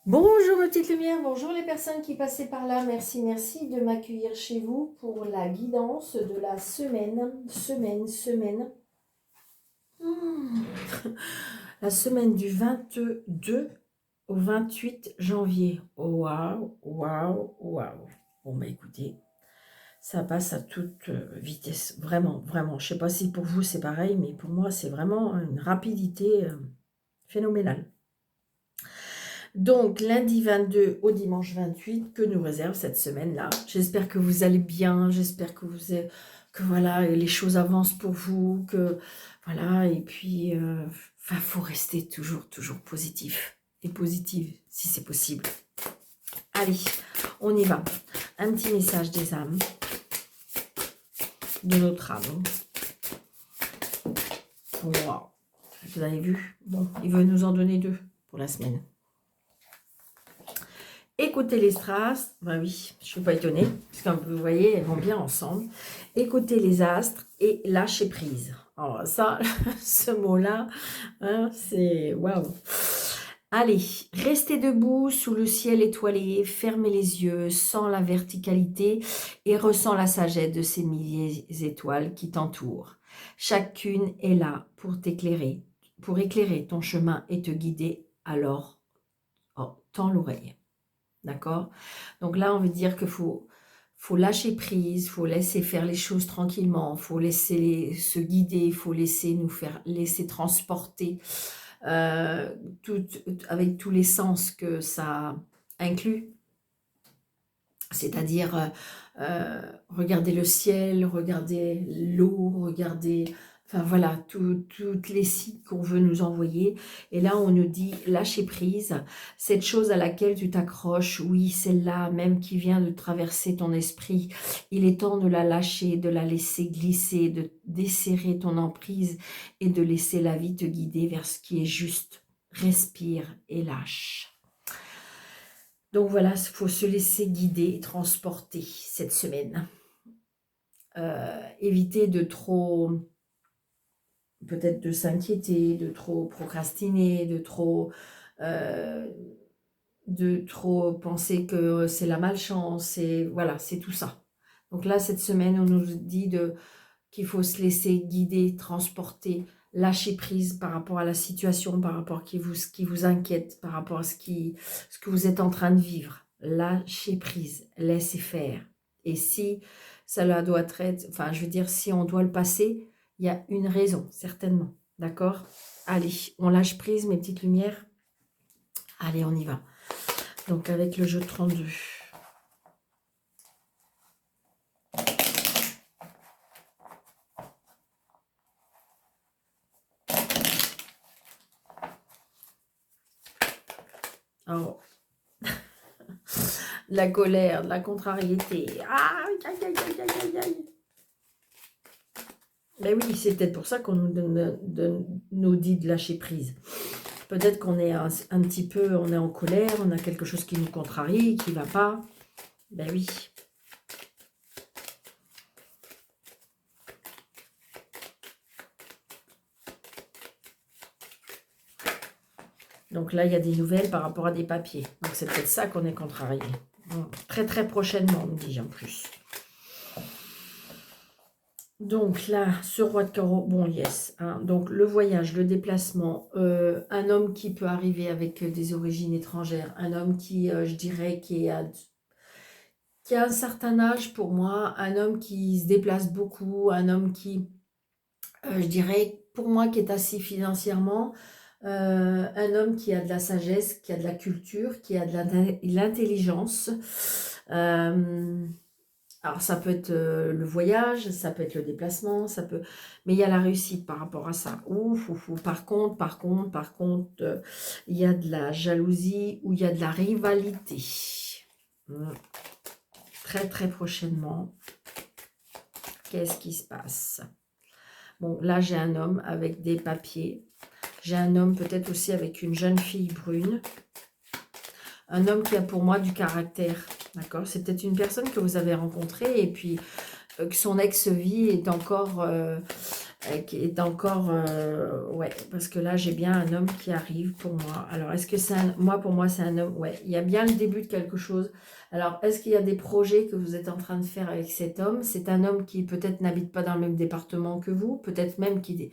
Bonjour mes petites lumières, bonjour les personnes qui passaient par là. Merci, merci de m'accueillir chez vous pour la guidance de la semaine. Hmm. La semaine du 22 au 28 janvier. Oh, waouh, waouh, waouh. Bon bah écoutez, ça passe à toute vitesse. Vraiment, vraiment. Je sais pas si pour vous c'est pareil, mais pour moi c'est vraiment une rapidité phénoménale. Donc, lundi 22 au dimanche 28, que nous réserve cette semaine-là. J'espère que vous allez bien, j'espère que que voilà, les choses avancent pour vous, que voilà, et puis, faut rester toujours positif et positive, si c'est possible. Allez, on y va. Un petit message des âmes, de notre âme. Wow. Vous avez vu? Bon, il veut nous en donner 2 pour la semaine. Écoutez les strass, ben oui, je ne suis pas étonnée, parce que vous voyez, elles vont bien ensemble. Écoutez les astres et lâcher prise. Alors ça, ce mot-là, hein, c'est waouh. Allez, restez debout sous le ciel étoilé, fermez les yeux, sens la verticalité et ressens la sagesse de ces milliers d'étoiles qui t'entourent. Chacune est là pour éclairer ton chemin et te guider, alors tends l'oreille. D'accord? Donc là, on veut dire qu'il faut lâcher prise, il faut laisser faire les choses tranquillement, il faut laisser se guider, il faut laisser transporter avec tous les sens que ça inclut. C'est-à-dire regarder le ciel, regarder l'eau, regarder... Enfin voilà, toutes les signes qu'on veut nous envoyer. Et là, on nous dit, lâcher prise, cette chose à laquelle tu t'accroches, oui, celle-là même qui vient de traverser ton esprit, il est temps de la lâcher, de la laisser glisser, de desserrer ton emprise et de laisser la vie te guider vers ce qui est juste. Respire et lâche. Donc voilà, il faut se laisser guider et transporter cette semaine. Éviter de trop, peut-être de s'inquiéter, de trop procrastiner, de trop penser que c'est la malchance. Et voilà, c'est tout ça. Donc là, cette semaine, on nous dit qu'il faut se laisser guider, transporter, lâcher prise par rapport à la situation, par rapport à ce qui vous inquiète, par rapport à ce que vous êtes en train de vivre. Lâcher prise, laissez faire. Et si cela doit être, enfin, je veux dire, si on doit le passer, il y a une raison, certainement. D'accord? Allez, on lâche prise, mes petites lumières. Allez, on y va. Donc, avec le jeu 32. Oh. De la colère, de la contrariété. Aïe, aïe, aïe, aïe, aïe, aïe. Mais oui, c'est peut-être pour ça qu'on nous dit de lâcher prise. Peut-être qu'on est un petit peu, on est en colère, on a quelque chose qui nous contrarie, qui ne va pas. Ben oui. Donc là, il y a des nouvelles par rapport à des papiers. Donc c'est peut-être ça qu'on est contrarié. Très très prochainement, on me dit en plus. Donc là, ce roi de carreau, bon yes, hein, donc le voyage, le déplacement, un homme qui peut arriver avec des origines étrangères, un homme qui, je dirais, qui a un certain âge pour moi, un homme qui se déplace beaucoup, un homme qui, je dirais, pour moi, qui est assis financièrement, un homme qui a de la sagesse, qui a de la culture, qui a de l'intelligence. Alors ça peut être le voyage, ça peut être le déplacement, ça peut, mais il y a la réussite par rapport à ça. Par contre, il y a de la jalousie ou il y a de la rivalité. Très très prochainement. Qu'est-ce qui se passe? Bon, là j'ai un homme avec des papiers. J'ai un homme peut-être aussi avec une jeune fille brune. Un homme qui a pour moi du caractère. D'accord? C'est peut-être une personne que vous avez rencontrée et puis que son ex-vie est encore... qui est encore... ouais, parce que là, j'ai bien un homme qui arrive pour moi. Alors, est-ce que c'est un... Moi, pour moi, c'est un homme... Ouais, il y a bien le début de quelque chose. Alors, est-ce qu'il y a des projets que vous êtes en train de faire avec cet homme? C'est un homme qui peut-être n'habite pas dans le même département que vous, peut-être même qui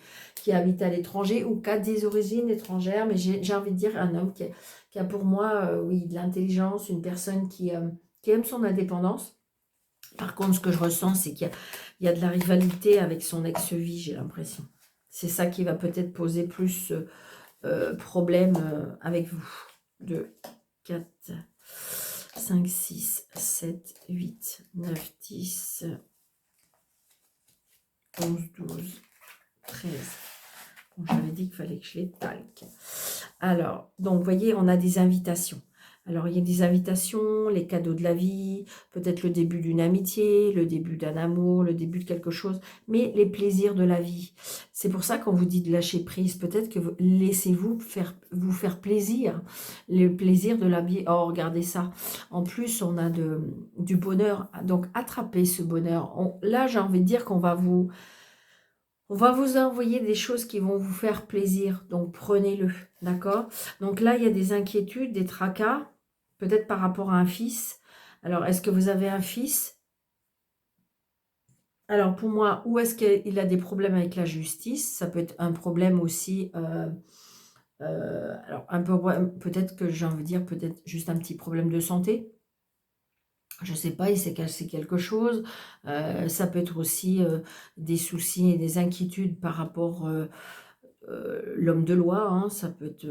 habite à l'étranger ou qui a des origines étrangères, mais j'ai envie de dire un homme qui a pour moi, oui, de l'intelligence, une personne qui aime son indépendance. Par contre, ce que je ressens, c'est qu'il y a de la rivalité avec son ex-vie, j'ai l'impression. C'est ça qui va peut-être poser plus problème avec vous. 2, 4, 5, 6, 7, 8, 9, 10, 11, 12, 13. Bon, j'avais dit qu'il fallait que je les talque. Alors, donc, vous voyez, on a des invitations. Alors, il y a des invitations, les cadeaux de la vie, peut-être le début d'une amitié, le début d'un amour, le début de quelque chose, mais les plaisirs de la vie. C'est pour ça qu'on vous dit de lâcher prise. Peut-être que laissez-vous vous faire plaisir, le plaisir de la vie. Oh, regardez ça. En plus, on a du bonheur. Donc, attrapez ce bonheur. Là, j'ai envie de dire qu'on va vous... On va vous envoyer des choses qui vont vous faire plaisir, donc prenez-le, d'accord? Donc là, il y a des inquiétudes, des tracas, peut-être par rapport à un fils. Alors, est-ce que vous avez un fils? Alors, pour moi, où est-ce qu'il a des problèmes avec la justice? Ça peut être un problème aussi, alors un peu, peut-être que j'ai envie de dire, peut-être juste un petit problème de santé. Je ne sais pas, il s'est cassé quelque chose. Ça peut être aussi des soucis et des inquiétudes par rapport l'homme de loi, hein, ça peut être,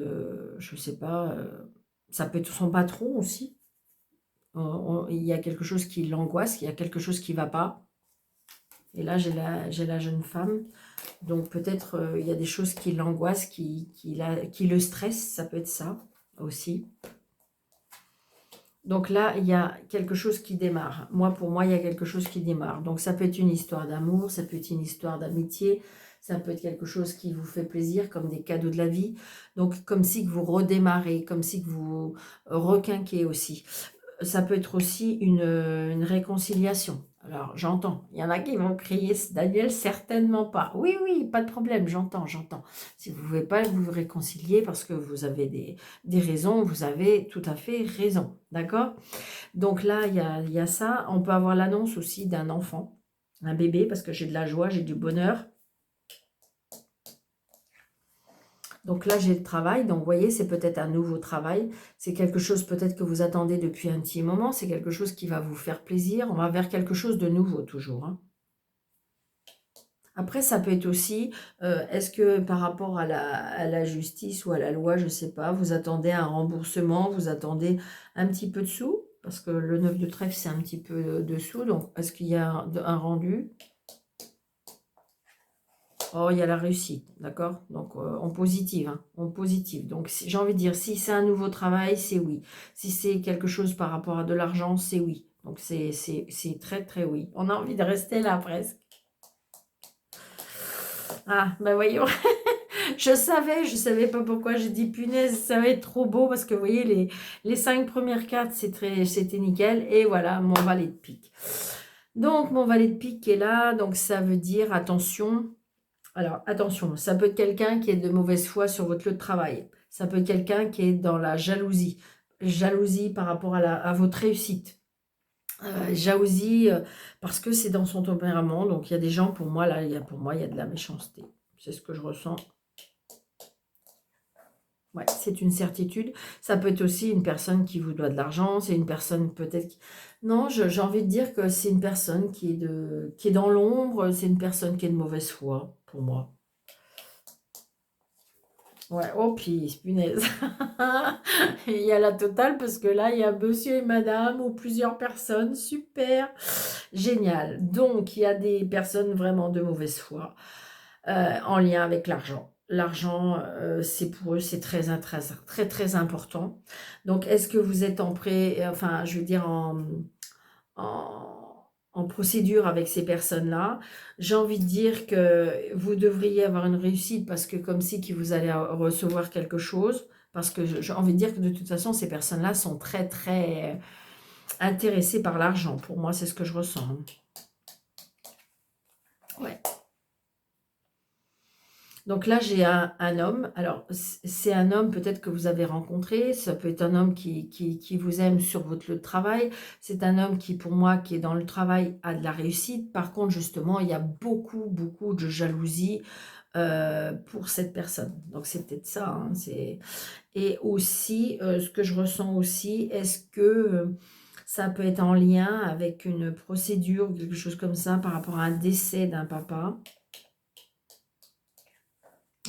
je ne sais pas, ça peut être son patron aussi. Il y a quelque chose qui l'angoisse, il y a quelque chose qui ne va pas. Et là, j'ai la jeune femme. Donc peut-être il y a des choses qui l'angoissent, qui le stressent, ça peut être ça aussi. Donc là, il y a quelque chose qui démarre. Pour moi, il y a quelque chose qui démarre. Donc ça peut être une histoire d'amour, ça peut être une histoire d'amitié, ça peut être quelque chose qui vous fait plaisir, comme des cadeaux de la vie. Donc comme si que vous redémarrez, comme si que vous requinquez aussi. Ça peut être aussi une réconciliation. Alors, j'entends. Il y en a qui vont crier, Daniel, certainement pas. Oui, oui, pas de problème, j'entends. Si vous ne pouvez pas vous réconcilier parce que vous avez des raisons, vous avez tout à fait raison. D'accord? Donc là, il y a ça. On peut avoir l'annonce aussi d'un enfant, un bébé, parce que j'ai de la joie, j'ai du bonheur. Donc là, j'ai le travail. Donc, vous voyez, c'est peut-être un nouveau travail. C'est quelque chose peut-être que vous attendez depuis un petit moment. C'est quelque chose qui va vous faire plaisir. On va vers quelque chose de nouveau toujours, hein. Après, ça peut être aussi, est-ce que par rapport à la justice ou à la loi, je ne sais pas, vous attendez un remboursement, vous attendez un petit peu de sous, parce que le 9 de trèfle, c'est un petit peu de sous. Donc, est-ce qu'il y a un rendu? Oh, il y a la réussite, d'accord? Donc, en positive, hein, en positive. Donc, j'ai envie de dire, si c'est un nouveau travail, c'est oui. Si c'est quelque chose par rapport à de l'argent, c'est oui. Donc, c'est très, très oui. On a envie de rester là, presque. Ah, ben voyons. Je savais pas pourquoi j'ai dit punaise, ça va être trop beau, parce que vous voyez, les 5 premières cartes, c'était nickel. Et voilà, mon valet de pique. Donc, mon valet de pique est là, donc ça veut dire, attention... Alors, attention, ça peut être quelqu'un qui est de mauvaise foi sur votre lieu de travail. Ça peut être quelqu'un qui est dans la jalousie. Jalousie par rapport à votre réussite. Jalousie parce que c'est dans son tempérament. Donc, il y a des gens, pour moi, là, pour moi, il y a de la méchanceté. C'est ce que je ressens. Ouais, c'est une certitude. Ça peut être aussi une personne qui vous doit de l'argent. C'est une personne peut-être... Non, j'ai envie de dire que c'est une personne qui est dans l'ombre. C'est une personne qui est de mauvaise foi, pour moi. Ouais, oh puis, punaise. Il y a la totale parce que là, il y a monsieur et madame ou plusieurs personnes. Super, génial. Donc, il y a des personnes vraiment de mauvaise foi en lien avec l'argent. L'argent, c'est pour eux, c'est très, très, très, très important. Donc, est-ce que vous êtes enfin, je veux dire, en procédure avec ces personnes-là? J'ai envie de dire que vous devriez avoir une réussite parce que comme si que vous allez recevoir quelque chose, parce que j'ai envie de dire que de toute façon, ces personnes-là sont très, très intéressées par l'argent. Pour moi, c'est ce que je ressens. Ouais. Donc là, j'ai un homme. Alors, c'est un homme peut-être que vous avez rencontré. Ça peut être un homme qui vous aime sur votre lieu de travail. C'est un homme qui, pour moi, qui est dans le travail, a de la réussite. Par contre, justement, il y a beaucoup, beaucoup de jalousie pour cette personne. Donc, c'est peut-être ça. Hein, et aussi, ce que je ressens aussi, est-ce que ça peut être en lien avec une procédure ou quelque chose comme ça par rapport à un décès d'un papa?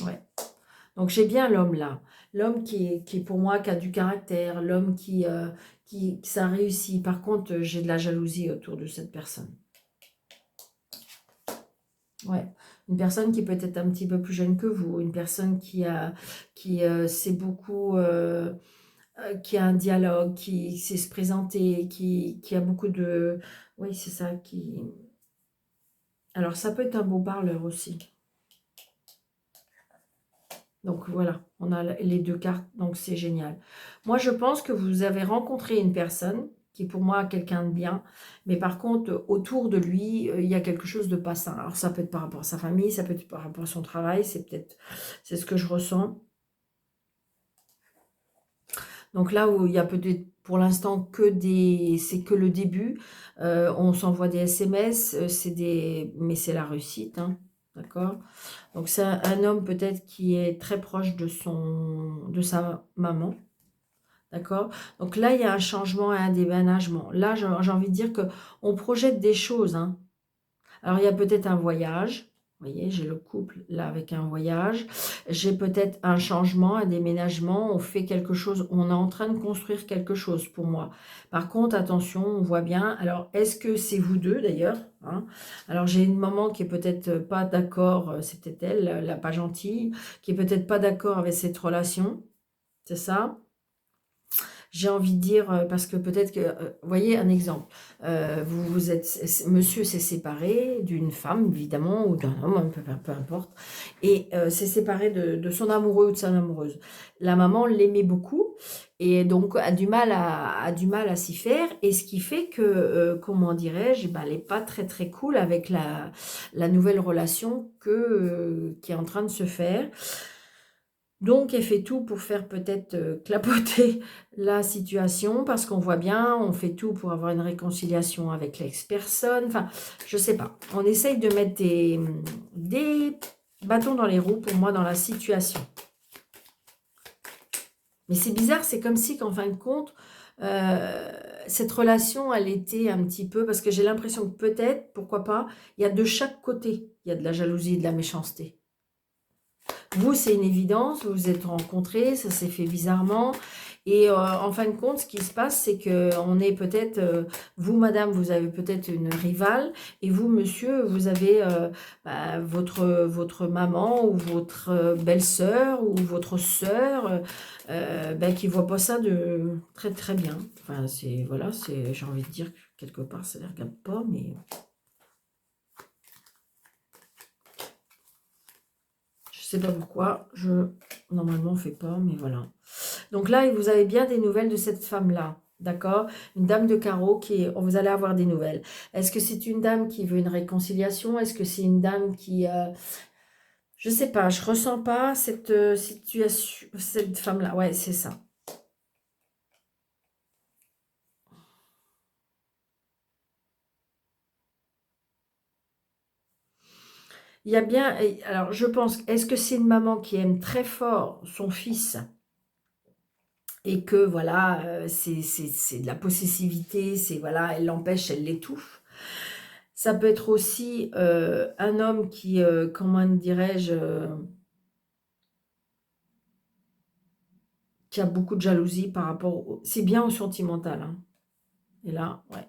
Ouais. Donc j'ai bien l'homme là. L'homme qui est pour moi, qui a du caractère, l'homme qui ça réussit. Par contre, j'ai de la jalousie autour de cette personne. Ouais. Une personne qui est peut-être un petit peu plus jeune que vous, une personne qui sait beaucoup, qui a un dialogue, qui sait se présenter, qui a beaucoup de... Oui, c'est ça, qui... Alors ça peut être un beau parleur aussi. Donc voilà, on a les deux cartes, donc c'est génial. Moi, je pense que vous avez rencontré une personne qui est pour moi quelqu'un de bien, mais par contre, autour de lui, il y a quelque chose de pas sain. Alors ça peut être par rapport à sa famille, ça peut être par rapport à son travail, c'est ce que je ressens. Donc là où il y a peut-être pour l'instant c'est que le début, on s'envoie des SMS, mais c'est la réussite, hein, d'accord? Donc c'est un homme peut-être qui est très proche de sa maman, d'accord? Donc là, il y a un changement et un déménagement. Là, j'ai envie de dire que on projette des choses, hein. Alors, il y a peut-être un voyage. Vous voyez, j'ai le couple là avec un voyage. J'ai peut-être un changement, un déménagement. On fait quelque chose. On est en train de construire quelque chose pour moi. Par contre, attention, on voit bien. Alors, est-ce que c'est vous deux d'ailleurs, hein? Alors, j'ai une maman qui est peut-être pas d'accord. C'est peut-être elle, la pas gentille, qui est peut-être pas d'accord avec cette relation. C'est ça? J'ai envie de dire, parce que peut-être que, voyez un exemple, monsieur s'est séparé d'une femme, évidemment, ou d'un homme, hein, peu importe, et s'est séparé de son amoureux ou de son amoureuse. La maman l'aimait beaucoup, et donc a du mal à s'y faire, et ce qui fait que, comment dirais-je, ben, elle n'est pas très très cool avec la nouvelle relation qui est en train de se faire. Donc, elle fait tout pour faire peut-être clapoter la situation parce qu'on voit bien, on fait tout pour avoir une réconciliation avec l'ex-personne. Enfin, je sais pas. On essaye de mettre des bâtons dans les roues pour moi dans la situation. Mais c'est bizarre, c'est comme si qu'en fin de compte, euh, cette relation, elle était un petit peu... Parce que j'ai l'impression que peut-être, pourquoi pas, il y a de chaque côté, il y a de la jalousie et de la méchanceté. Vous, c'est une évidence, vous vous êtes rencontrés, ça s'est fait bizarrement. Et en fin de compte, ce qui se passe, c'est que on est peut-être, vous, madame, vous avez peut-être une rivale, et vous, monsieur, vous avez votre maman ou votre belle-sœur ou votre sœur qui ne voit pas ça de très très bien. Enfin, voilà, j'ai envie de dire que quelque part, ça ne les regarde pas, mais... Je sais pas pourquoi, normalement on fait pas, mais voilà. Donc là, vous avez bien des nouvelles de cette femme-là, d'accord? Une dame de carreau vous allez avoir des nouvelles. Est-ce que c'est une dame qui veut une réconciliation? Est-ce que c'est une dame qui, je sais pas, je ressens pas cette situation, cette femme-là. Ouais, c'est ça. Il y a bien, alors je pense, est-ce que c'est une maman qui aime très fort son fils? Et que voilà, c'est de la possessivité, c'est voilà, elle l'empêche, elle l'étouffe. Ça peut être aussi un homme qui, comment dirais-je, qui a beaucoup de jalousie par rapport c'est bien au sentimental, hein. Et là, ouais.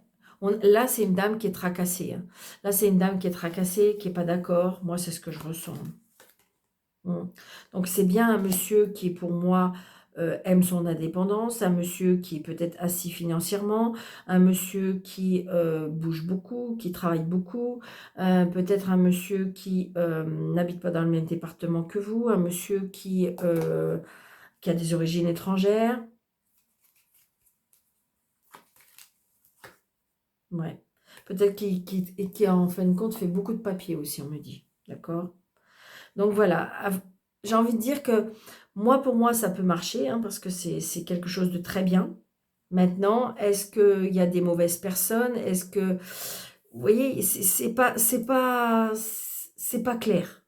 Là, c'est une dame qui est tracassée, hein. Là, c'est une dame qui est tracassée, qui n'est pas d'accord. Moi, c'est ce que je ressens. Mm. Donc, c'est bien un monsieur qui, pour moi, aime son indépendance, un monsieur qui est peut-être assis financièrement, un monsieur qui bouge beaucoup, qui travaille beaucoup, peut-être un monsieur qui n'habite pas dans le même département que vous, un monsieur qui a des origines étrangères. Ouais. Peut-être qui en fin de compte fait beaucoup de papiers aussi, on me dit. D'accord? Donc voilà, j'ai envie de dire que moi, pour moi, ça peut marcher, hein, parce que c'est quelque chose de très bien. Maintenant, est-ce qu'il y a des mauvaises personnes? Est-ce que... Vous voyez, c'est pas clair.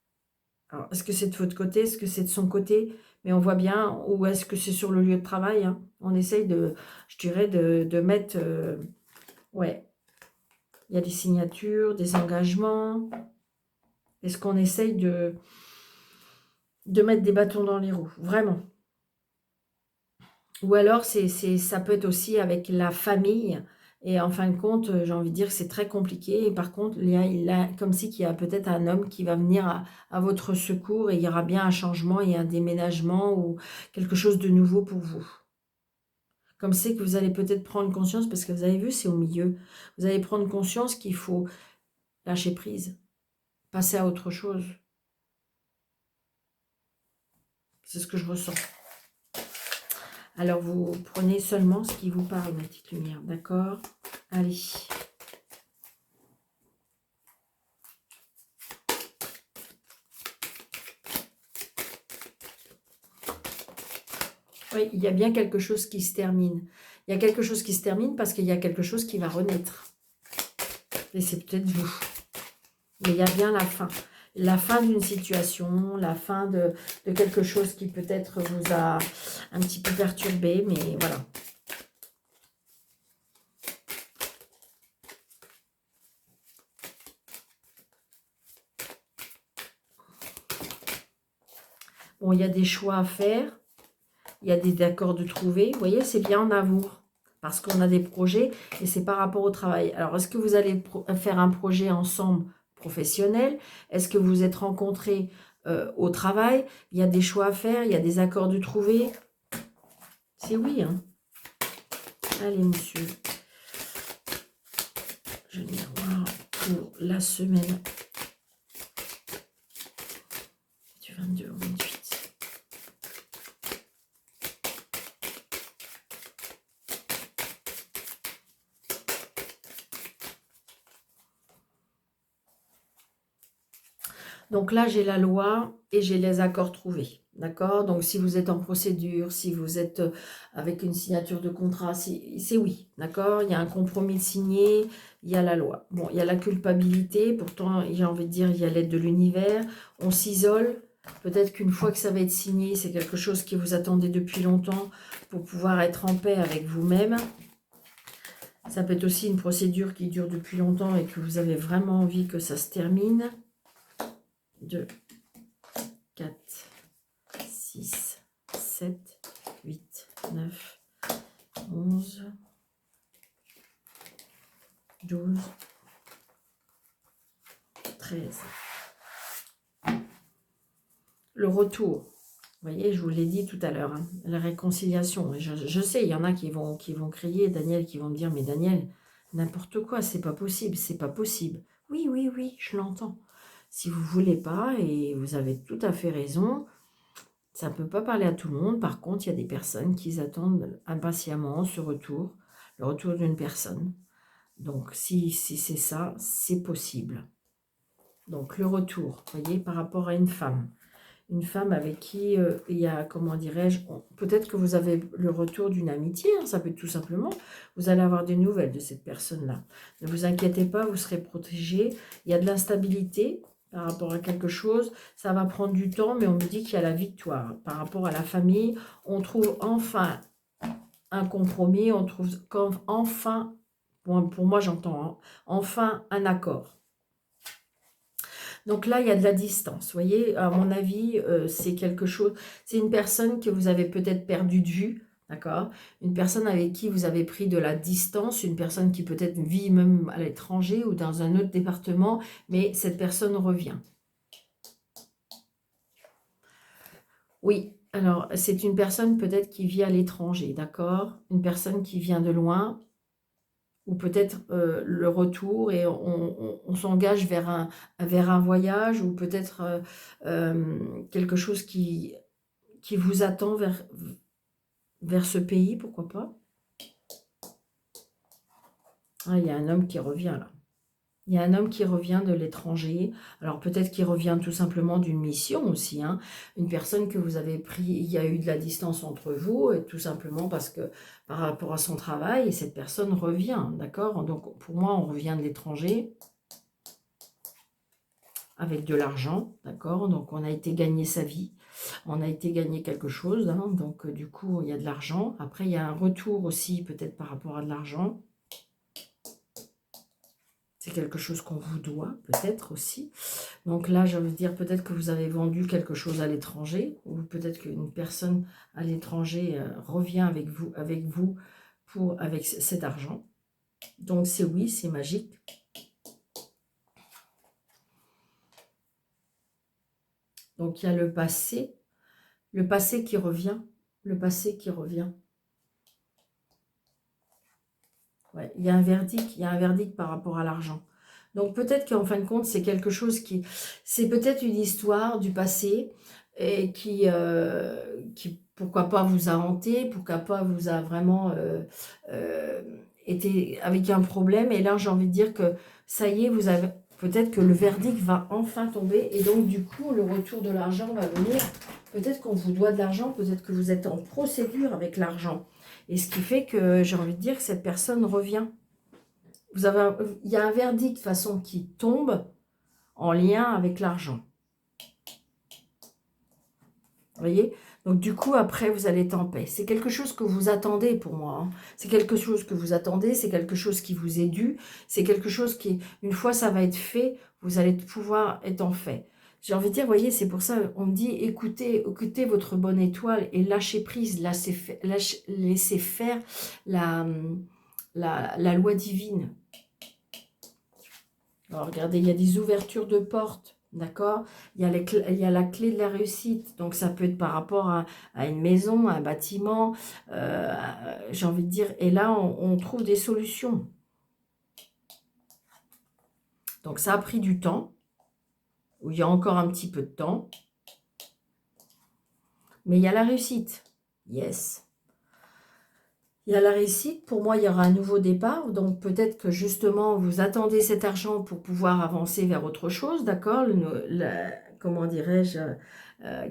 Alors, est-ce que c'est de votre côté? Est-ce que c'est de son côté? Mais on voit bien, ou est-ce que c'est sur le lieu de travail, hein? On essaye de, je dirais, de mettre... ouais, il y a des signatures, des engagements. Est-ce qu'on essaye de mettre des bâtons dans les roues? Vraiment. Ou alors, ça peut être aussi avec la famille. Et en fin de compte, j'ai envie de dire que c'est très compliqué. Et par contre, comme si qu'il y a peut-être un homme qui va venir à votre secours et il y aura bien un changement et un déménagement ou quelque chose de nouveau pour vous. Comme c'est que vous allez peut-être prendre conscience, parce que vous avez vu, c'est au milieu. Vous allez prendre conscience qu'il faut lâcher prise, passer à autre chose. C'est ce que je ressens. Alors, vous prenez seulement ce qui vous parle, ma petite lumière, d'accord? Allez. Oui, il y a bien quelque chose qui se termine. Il y a quelque chose qui se termine parce qu'il y a quelque chose qui va renaître. Et c'est peut-être vous. Mais il y a bien la fin. La fin d'une situation, la fin de quelque chose qui peut-être vous a un petit peu perturbé, mais voilà. Bon, il y a des choix à faire. Il y a des accords de trouver. Vous voyez, c'est bien en amour. Parce qu'on a des projets et c'est par rapport au travail. Alors, est-ce que vous allez faire un projet ensemble professionnel? Est-ce que vous êtes rencontrés au travail? Il y a des choix à faire, il y a des accords de trouver. C'est oui, hein. Allez, monsieur. Je vais voir pour la semaine du 22 au 28. Donc là, j'ai la loi et j'ai les accords trouvés. D'accord? Donc, si vous êtes en procédure, si vous êtes avec une signature de contrat, c'est oui. D'accord? Il y a un compromis signé, il y a la loi. Bon, il y a la culpabilité. Pourtant, j'ai envie de dire, il y a l'aide de l'univers. On s'isole. Peut-être qu'une fois que ça va être signé, c'est quelque chose que vous attendez depuis longtemps pour pouvoir être en paix avec vous-même. Ça peut être aussi une procédure qui dure depuis longtemps et que vous avez vraiment envie que ça se termine. 2, 4, 6, 7, 8, 9, 11, 12, 13. Le retour. Vous voyez, je vous l'ai dit tout à l'heure, hein, la réconciliation. Je sais, il y en a qui vont crier, Daniel, qui vont me dire, mais Daniel, n'importe quoi, c'est pas possible, c'est pas possible. Oui, oui, oui, je l'entends. Si vous voulez pas, et vous avez tout à fait raison, ça ne peut pas parler à tout le monde. Par contre, il y a des personnes qui attendent impatiemment ce retour, le retour d'une personne. Donc, si c'est ça, c'est possible. Donc, le retour, vous voyez, par rapport à une femme. Une femme avec qui il y a, comment dirais-je, peut-être que vous avez le retour d'une amitié, hein, ça peut être tout simplement, vous allez avoir des nouvelles de cette personne-là. Ne vous inquiétez pas, vous serez protégé. Il y a de l'instabilité par rapport à quelque chose, ça va prendre du temps, mais on me dit qu'il y a la victoire. Par rapport à la famille, on trouve enfin un compromis, on trouve enfin, pour moi j'entends, hein, enfin un accord. Donc là, il y a de la distance. Vous voyez, à mon avis, c'est quelque chose... C'est une personne que vous avez peut-être perdu de vue, d'accord? Une personne avec qui vous avez pris de la distance, une personne qui peut-être vit même à l'étranger ou dans un autre département, mais cette personne revient. Oui, alors c'est une personne peut-être qui vit à l'étranger, d'accord? Une personne qui vient de loin, ou peut-être le retour et on s'engage vers un voyage ou peut-être quelque chose qui vous attend vers ce pays, pourquoi pas. Ah, il y a un homme qui revient là. Il y a un homme qui revient de l'étranger. Alors peut-être qu'il revient tout simplement d'une mission aussi, hein. Une personne que vous avez pris, il y a eu de la distance entre vous, et tout simplement parce que par rapport à son travail, et cette personne revient, d'accord? Donc pour moi, on revient de l'étranger avec de l'argent, d'accord? Donc on a été gagner sa vie, on a été gagner quelque chose, hein. Donc du coup, il y a de l'argent. Après, il y a un retour aussi, peut-être par rapport à de l'argent. C'est quelque chose qu'on vous doit, peut-être aussi. Donc là, je veux dire, peut-être que vous avez vendu quelque chose à l'étranger, ou peut-être qu'une personne à l'étranger revient avec vous avec cet argent. Donc c'est oui, c'est magique. Donc il y a le passé qui revient, le passé qui revient. Ouais, il y a un verdict par rapport à l'argent. Donc peut-être qu'en fin de compte, c'est quelque chose qui... C'est peut-être une histoire du passé et qui, pourquoi pas, vous a hanté, pourquoi pas vous a vraiment euh, été avec un problème. Et là, j'ai envie de dire que ça y est, vous avez... Peut-être que le verdict va enfin tomber et donc du coup, le retour de l'argent va venir. Peut-être qu'on vous doit de l'argent, peut-être que vous êtes en procédure avec l'argent. Et ce qui fait que j'ai envie de dire que cette personne revient. Il y a un verdict de toute façon qui tombe en lien avec l'argent. Vous voyez? Donc du coup, après, vous allez être en paix. C'est quelque chose que vous attendez pour moi, hein. C'est quelque chose que vous attendez, c'est quelque chose qui vous est dû. C'est quelque chose qui, une fois ça va être fait, vous allez pouvoir être en paix. J'ai envie de dire, vous voyez, c'est pour ça, on me dit, écoutez votre bonne étoile et lâchez prise, laissez faire la, la loi divine. Alors, regardez, il y a des ouvertures de portes, d'accord? Il y a la clé de la réussite. Donc, ça peut être par rapport à une maison, à un bâtiment, j'ai envie de dire. Et là, on trouve des solutions. Donc, ça a pris du temps, ou il y a encore un petit peu de temps. Mais il y a la réussite. Yes. Il y a la réussite, pour moi il y aura un nouveau départ, donc peut-être que justement vous attendez cet argent pour pouvoir avancer vers autre chose, d'accord? Comment dirais-je,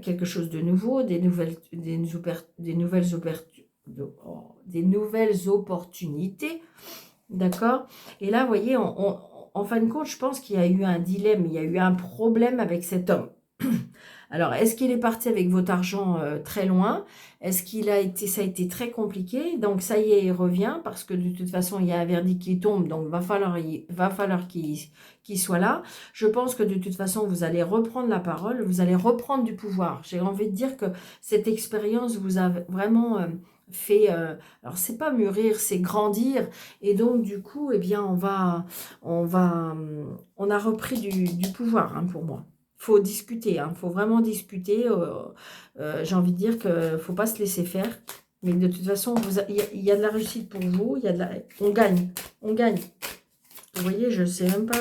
quelque chose de nouveau, des nouvelles opportunités, d'accord? Et là, vous voyez, en fin de compte, je pense qu'il y a eu un dilemme, il y a eu un problème avec cet homme. Alors, est-ce qu'il est parti avec votre argent très loin? Est-ce ça a été très compliqué? Donc, ça y est, il revient parce que de toute façon, il y a un verdict qui tombe. Donc, va falloir qu'il soit là. Je pense que de toute façon, vous allez reprendre la parole, vous allez reprendre du pouvoir. J'ai envie de dire que cette expérience vous a vraiment fait... alors, c'est pas mûrir, c'est grandir. Et donc, du coup, eh bien, on a repris du pouvoir, hein, pour moi. Faut discuter, hein, faut vraiment discuter. J'ai envie de dire qu'il ne faut pas se laisser faire. Mais de toute façon, il y a de la réussite pour vous. On gagne. On gagne. Vous voyez, je ne sais même pas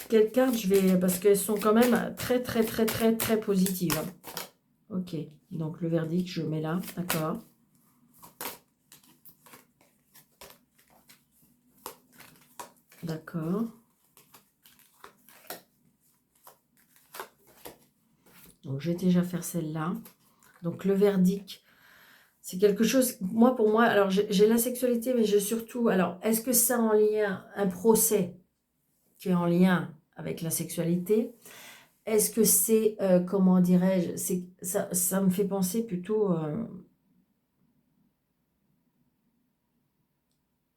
quelle carte je vais... Parce qu'elles sont quand même très, très, très, très, très positives, hein. Ok. Donc, le verdict, je mets là. D'accord. D'accord. Donc, je vais déjà faire celle-là. Donc, le verdict, c'est quelque chose, pour moi, alors j'ai la sexualité, mais j'ai surtout, alors, est-ce que ça en lien, un procès qui est en lien avec la sexualité? Est-ce que c'est, comment dirais-je, ça me fait penser plutôt,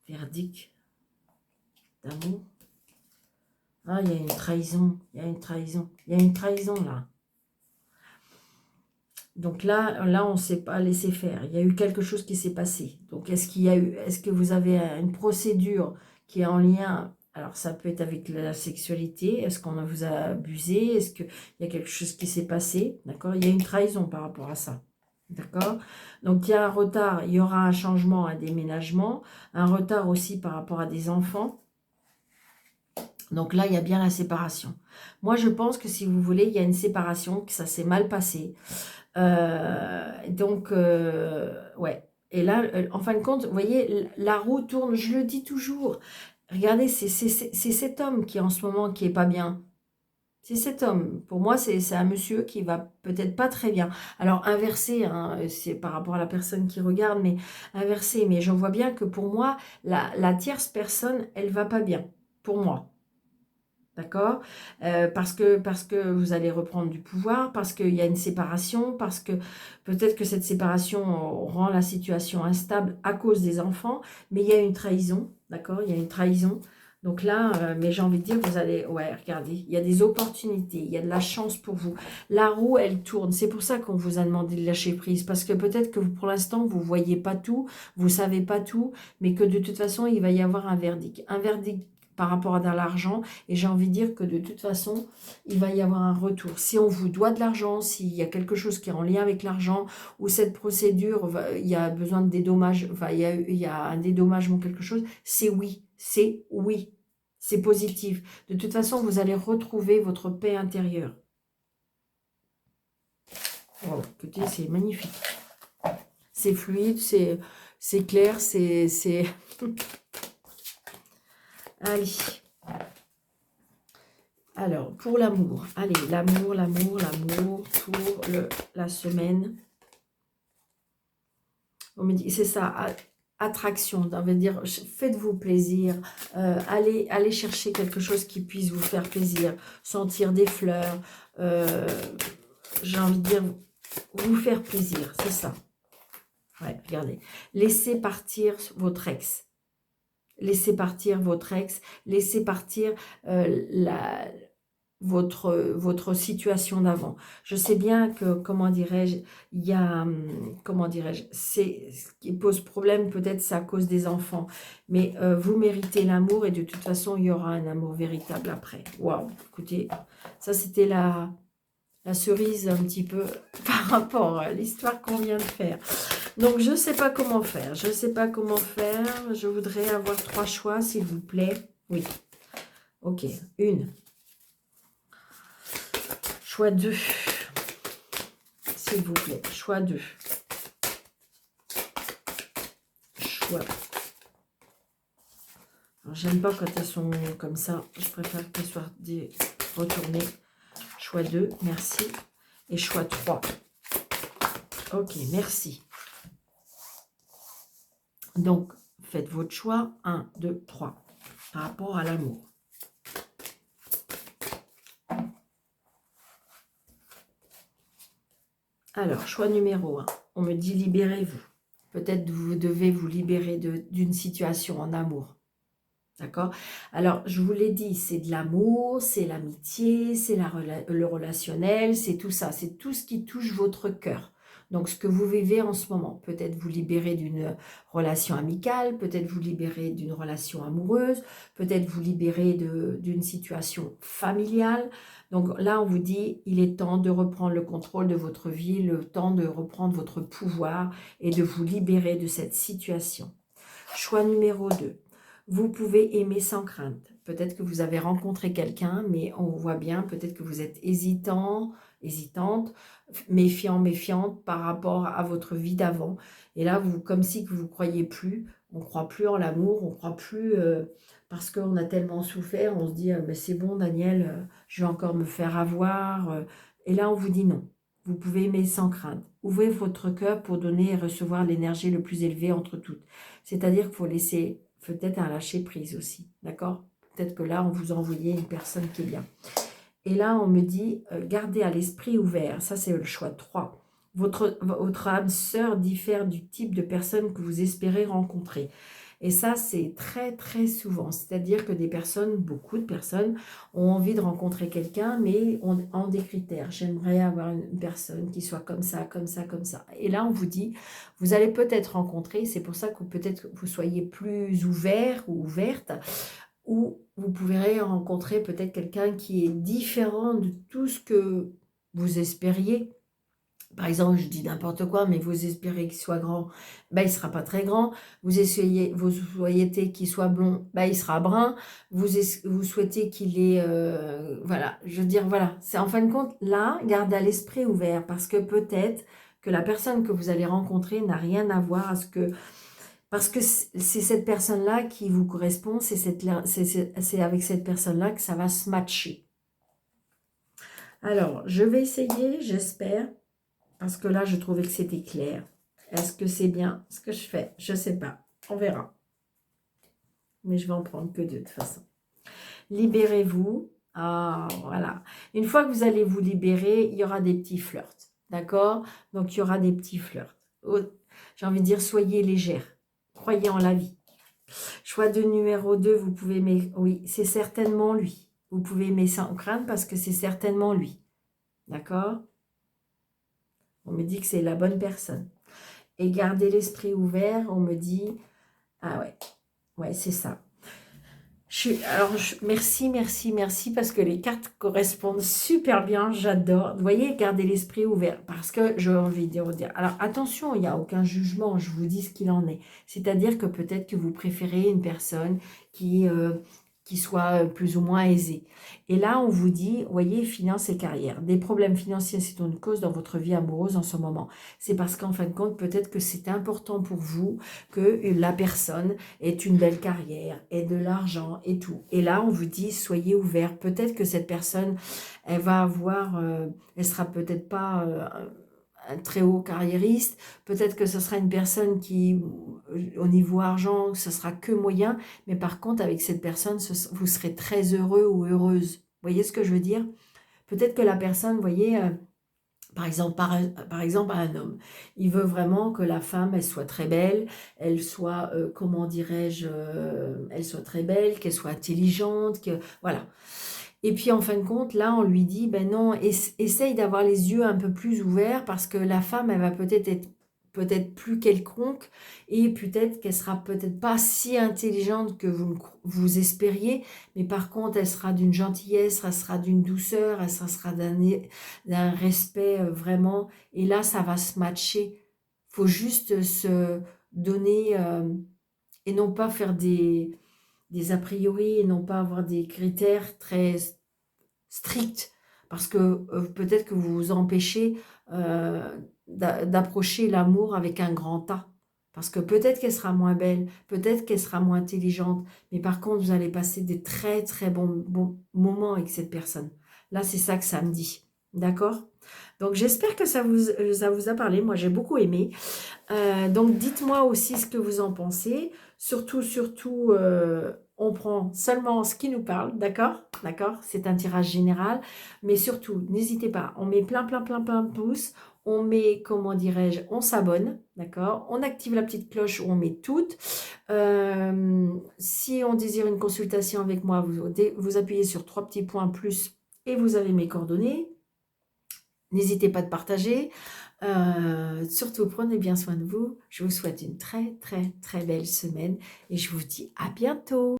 verdict d'amour. Ah, il y a une trahison, il y a une trahison, il y a une trahison là. Donc là, on ne s'est pas laissé faire. Il y a eu quelque chose qui s'est passé. Donc, est-ce que vous avez une procédure qui est en lien? Alors, ça peut être avec la sexualité. Est-ce qu'on vous a abusé? Est-ce qu'il y a quelque chose qui s'est passé? D'accord? Il y a une trahison par rapport à ça. D'accord? Donc, il y a un retard. Il y aura un changement, un déménagement. Un retard aussi par rapport à des enfants. Donc là, il y a bien la séparation. Moi, je pense que si vous voulez, il y a une séparation, que ça s'est mal passé. Ouais. Et là, en fin de compte, vous voyez, la roue tourne, je le dis toujours. regardez, c'est cet homme qui en ce moment qui est pas bien. C'est cet homme. Pour moi, c'est un monsieur qui va peut-être pas très bien. Alors, inversé, hein, c'est par rapport à la personne qui regarde, mais inversé. Mais je vois bien que pour moi, la tierce personne, elle va pas bien. Pour moi. D'accord? Parce que vous allez reprendre du pouvoir, parce qu'il y a une séparation, parce que peut-être que cette séparation rend la situation instable à cause des enfants, mais il y a une trahison, d'accord? Il y a une trahison. Donc là, mais j'ai envie de dire, vous allez, ouais, regardez, il y a des opportunités, il y a de la chance pour vous. La roue, elle tourne. C'est pour ça qu'on vous a demandé de lâcher prise, parce que peut-être que pour l'instant, vous voyez pas tout, vous savez pas tout, mais que de toute façon, il va y avoir un verdict. Un verdict par rapport à de l'argent. Et j'ai envie de dire que de toute façon, il va y avoir un retour. Si on vous doit de l'argent, s'il y a quelque chose qui est en lien avec l'argent, ou cette procédure, il y a besoin de dédommage, enfin, il y a un dédommagement, quelque chose, c'est oui. C'est oui. C'est positif. De toute façon, vous allez retrouver votre paix intérieure. Oh, écoutez, c'est magnifique. C'est fluide, c'est clair, c'est... Allez. Alors, pour l'amour, allez, l'amour, pour la semaine. On me dit, c'est ça, attraction, on veut dire, faites-vous plaisir, allez chercher quelque chose qui puisse vous faire plaisir, sentir des fleurs, j'ai envie de dire, vous faire plaisir, c'est ça. Ouais, regardez, laissez partir votre ex. Laissez partir votre ex, laissez partir votre situation d'avant. Je sais bien que, comment dirais-je, il y a, comment dirais-je, c'est ce qui pose problème, peut-être c'est à cause des enfants, mais vous méritez l'amour et de toute façon, il y aura un amour véritable après. Waouh, écoutez, ça c'était la cerise un petit peu par rapport à l'histoire qu'on vient de faire. Donc, je ne sais pas comment faire. Je ne sais pas comment faire. Je voudrais avoir 3 choix, s'il vous plaît. Oui. Ok. 1. Choix 2. S'il vous plaît. Choix 2. Choix. J'aime pas quand elles sont comme ça. Je préfère qu'elles soient retournées. Choix 2. Merci. Et choix 3. Ok. Merci. Donc, faites votre choix. 1, 2, 3. Par rapport à l'amour. Alors, choix numéro 1. On me dit libérez-vous. Peut-être vous devez vous libérer d'une situation en amour. D'accord? Alors, je vous l'ai dit, c'est de l'amour, c'est l'amitié, c'est le relationnel, c'est tout ça. C'est tout ce qui touche votre cœur. Donc, ce que vous vivez en ce moment. Peut-être vous libérer d'une relation amicale, peut-être vous libérer d'une relation amoureuse, peut-être vous libérer d'une situation familiale. Donc là, on vous dit, il est temps de reprendre le contrôle de votre vie, le temps de reprendre votre pouvoir et de vous libérer de cette situation. Choix numéro 2. Vous pouvez aimer sans crainte. Peut-être que vous avez rencontré quelqu'un, mais on voit bien, peut-être que vous êtes hésitant, hésitante, méfiant, méfiante par rapport à votre vie d'avant. Et là, comme si que vous ne croyez plus, on ne croit plus en l'amour, on ne croit plus parce qu'on a tellement souffert, on se dit mais c'est bon Daniel, je vais encore me faire avoir. Et là, on vous dit non. Vous pouvez aimer sans crainte. Ouvrez votre cœur pour donner et recevoir l'énergie le plus élevée entre toutes. C'est-à-dire qu'il faut laisser peut-être un lâcher prise aussi. D'accord? Peut-être que là, on vous a envoyé une personne qui est bien. Et là, on me dit, gardez à l'esprit ouvert. Ça, c'est le choix 3. Votre âme sœur diffère du type de personne que vous espérez rencontrer. Et ça, c'est très, très souvent. C'est-à-dire que des personnes, beaucoup de personnes, ont envie de rencontrer quelqu'un, mais ont des critères. J'aimerais avoir une personne qui soit comme ça, comme ça, comme ça. Et là, on vous dit, vous allez peut-être rencontrer, c'est pour ça que peut-être vous soyez plus ouvert ou ouverte, ou vous pourrez rencontrer peut-être quelqu'un qui est différent de tout ce que vous espériez. Par exemple, je dis n'importe quoi, mais vous espérez qu'il soit grand, ben, il ne sera pas très grand. Vous souhaitez qu'il soit blond, ben, il sera brun. Vous souhaitez qu'il ait... voilà, je veux dire, voilà. C'est en fin de compte, là, gardez à l'esprit ouvert, parce que peut-être que la personne que vous allez rencontrer n'a rien à voir à ce que Parce que c'est cette personne-là qui vous correspond, c'est avec cette personne-là que ça va se matcher. Alors, je vais essayer, j'espère, parce que là, je trouvais que c'était clair. Est-ce que c'est bien ce que je fais? Je ne sais pas, on verra. Mais je vais en prendre que deux de toute façon. Libérez-vous. Ah, voilà. Une fois que vous allez vous libérer, il y aura des petits flirts. D'accord? Donc, il y aura des petits flirts. Oh, j'ai envie de dire, soyez légère. Croyez en la vie. Choix de numéro 2, vous pouvez aimer. Oui, c'est certainement lui. Vous pouvez aimer sans crainte parce que c'est certainement lui. D'accord? On me dit que c'est la bonne personne. Et gardez l'esprit ouvert, on me dit... Ah ouais, ouais, c'est ça. Merci, merci, merci, parce que les cartes correspondent super bien, j'adore. Vous voyez, gardez l'esprit ouvert, parce que j'ai envie de dire. Alors, attention, il n'y a aucun jugement, je vous dis ce qu'il en est. C'est-à-dire que peut-être que vous préférez une personne qui soit plus ou moins aisée. Et là, on vous dit, voyez, finances et carrière. Des problèmes financiers, c'est une cause dans votre vie amoureuse en ce moment. C'est parce qu'en fin de compte, peut-être que c'est important pour vous que la personne ait une belle carrière, ait de l'argent et tout. Et là, on vous dit, soyez ouverts. Peut-être que cette personne, elle va avoir, elle sera peut-être pas un très haut carriériste. Peut-être que ce sera une personne qui, au niveau argent, ce sera que moyen. Mais par contre, avec cette personne, vous serez très heureux ou heureuse. Vous voyez ce que je veux dire? Peut-être que la personne, vous voyez... par exemple, un homme, il veut vraiment que la femme, elle soit très belle, elle soit, comment dirais-je, elle soit très belle, qu'elle soit intelligente, que voilà. Et puis en fin de compte, là, on lui dit, ben non, essaye d'avoir les yeux un peu plus ouverts parce que la femme, elle va peut-être être peut-être plus quelconque et peut-être qu'elle sera peut-être pas si intelligente que vous espériez, mais par contre, elle sera d'une gentillesse, elle sera d'une douceur, elle sera d'un respect vraiment. Et là, ça va se matcher. Faut juste se donner et non pas faire des a priori et non pas avoir des critères très stricts parce que peut-être que vous vous empêchez d'approcher l'amour avec un grand A. Parce que peut-être qu'elle sera moins belle, peut-être qu'elle sera moins intelligente, mais par contre, vous allez passer des très très bons moments avec cette personne. Là, c'est ça que ça me dit. D'accord? Donc, j'espère que ça vous a parlé. Moi, j'ai beaucoup aimé. Donc, dites-moi aussi ce que vous en pensez. Surtout, on prend seulement ce qui nous parle, d'accord? D'accord? C'est un tirage général. Mais surtout, n'hésitez pas, on met plein de pouces. On met, comment dirais-je, on s'abonne, d'accord? On active la petite cloche où on met toutes. Si on désire une consultation avec moi, vous appuyez sur 3 petits points plus et vous avez mes coordonnées. N'hésitez pas de partager. Surtout, prenez bien soin de vous. Je vous souhaite une très, très, très belle semaine et je vous dis à bientôt.